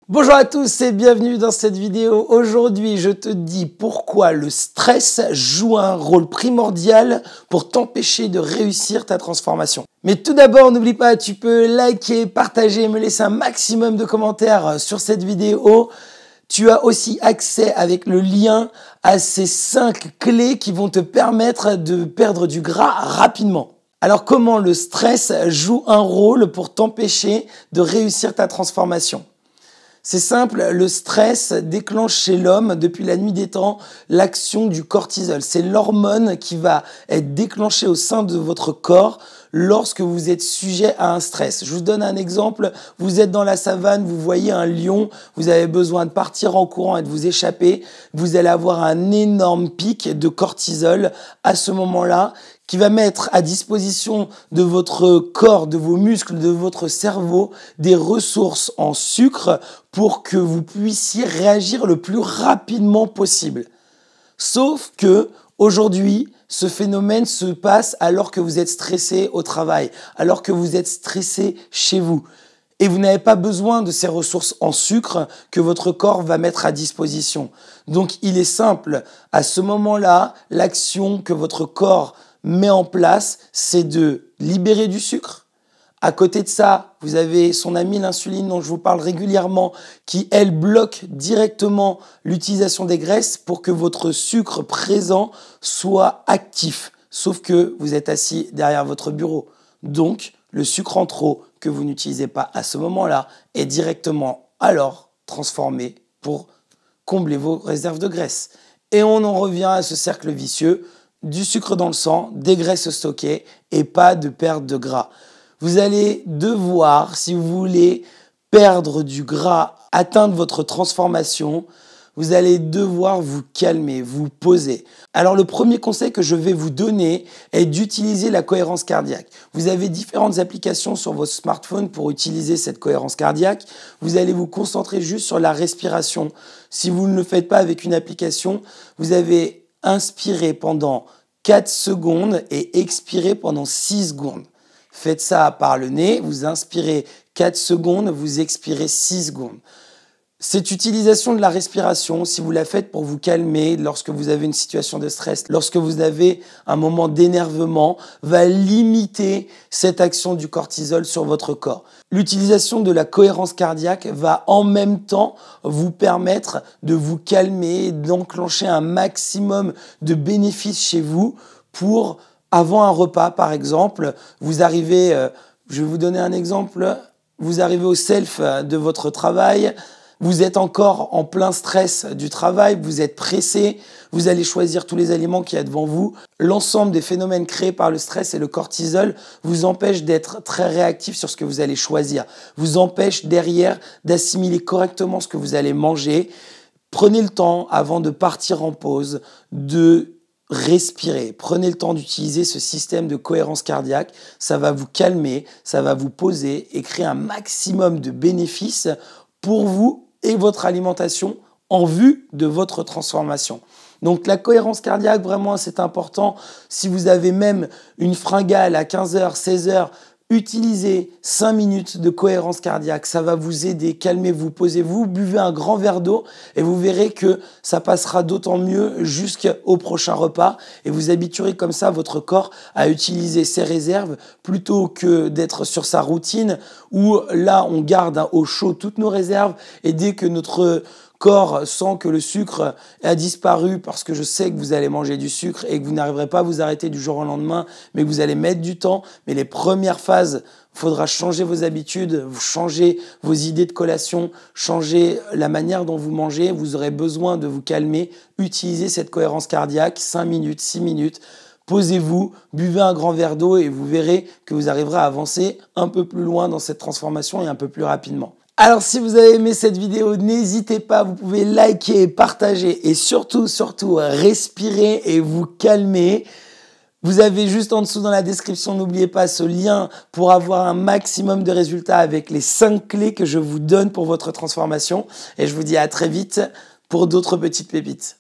Bonjour à tous et bienvenue dans cette vidéo. Aujourd'hui, je te dis pourquoi le stress joue un rôle primordial pour t'empêcher de réussir ta transformation. Mais tout d'abord, n'oublie pas, tu peux liker, partager, me laisser un maximum de commentaires sur cette vidéo. Tu as aussi accès avec le lien à ces 5 clés qui vont te permettre de perdre du gras rapidement. Alors, comment le stress joue un rôle pour t'empêcher de réussir ta transformation ? C'est simple, le stress déclenche chez l'homme, depuis la nuit des temps, l'action du cortisol. C'est l'hormone qui va être déclenchée au sein de votre corps lorsque vous êtes sujet à un stress. Je vous donne un exemple. Vous êtes dans la savane, vous voyez un lion, vous avez besoin de partir en courant et de vous échapper. Vous allez avoir un énorme pic de cortisol à ce moment-là qui va mettre à disposition de votre corps, de vos muscles, de votre cerveau, des ressources en sucre pour que vous puissiez réagir le plus rapidement possible. Sauf que aujourd'hui, ce phénomène se passe alors que vous êtes stressé au travail, alors que vous êtes stressé chez vous. Et vous n'avez pas besoin de ces ressources en sucre que votre corps va mettre à disposition. Donc il est simple, à ce moment-là, l'action que votre corps met en place, c'est de libérer du sucre. À côté de ça, vous avez son amie l'insuline dont je vous parle régulièrement qui, elle, bloque directement l'utilisation des graisses pour que votre sucre présent soit actif. Sauf que vous êtes assis derrière votre bureau. Donc, le sucre en trop que vous n'utilisez pas à ce moment-là est directement alors transformé pour combler vos réserves de graisse. Et on en revient à ce cercle vicieux. Du sucre dans le sang, des graisses stockées et pas de perte de gras. Vous allez devoir, si vous voulez perdre du gras, atteindre votre transformation, vous allez devoir vous calmer, vous poser. Alors le premier conseil que je vais vous donner est d'utiliser la cohérence cardiaque. Vous avez différentes applications sur votre smartphone pour utiliser cette cohérence cardiaque. Vous allez vous concentrer juste sur la respiration. Si vous ne le faites pas avec une application, vous avez inspirez pendant 4 secondes et expirez pendant 6 secondes. Faites ça par le nez, vous inspirez 4 secondes, vous expirez 6 secondes. Cette utilisation de la respiration, si vous la faites pour vous calmer lorsque vous avez une situation de stress, lorsque vous avez un moment d'énervement, va limiter cette action du cortisol sur votre corps. L'utilisation de la cohérence cardiaque va en même temps vous permettre de vous calmer et d'enclencher un maximum de bénéfices chez vous pour, avant un repas par exemple, vous arrivez, je vais vous donner un exemple, vous arrivez au self de votre travail. Vous êtes encore en plein stress du travail, vous êtes pressé, vous allez choisir tous les aliments qu'il y a devant vous. L'ensemble des phénomènes créés par le stress et le cortisol vous empêche d'être très réactif sur ce que vous allez choisir, vous empêche derrière d'assimiler correctement ce que vous allez manger. Prenez le temps avant de partir en pause, de respirer. Prenez le temps d'utiliser ce système de cohérence cardiaque. Ça va vous calmer, ça va vous poser et créer un maximum de bénéfices pour vous et votre alimentation en vue de votre transformation. Donc la cohérence cardiaque, vraiment, c'est important. Si vous avez même une fringale à 15h, 16h, utilisez 5 minutes de cohérence cardiaque. Ça va vous aider. Calmez-vous, posez-vous, buvez un grand verre d'eau et vous verrez que ça passera d'autant mieux jusqu'au prochain repas et vous habituerez comme ça votre corps à utiliser ses réserves plutôt que d'être sur sa routine où là on garde au chaud toutes nos réserves et dès que notre corps sent que le sucre a disparu parce que je sais que vous allez manger du sucre et que vous n'arriverez pas à vous arrêter du jour au lendemain, mais que vous allez mettre du temps. Mais les premières phases, il faudra changer vos habitudes, changer vos idées de collation, changer la manière dont vous mangez. Vous aurez besoin de vous calmer, utilisez cette cohérence cardiaque, 5 minutes, 6 minutes. Posez-vous, buvez un grand verre d'eau et vous verrez que vous arriverez à avancer un peu plus loin dans cette transformation et un peu plus rapidement. Alors si vous avez aimé cette vidéo, n'hésitez pas, vous pouvez liker, partager et surtout respirer et vous calmer. Vous avez juste en dessous dans la description, n'oubliez pas ce lien pour avoir un maximum de résultats avec les 5 clés que je vous donne pour votre transformation. Et je vous dis à très vite pour d'autres petites pépites.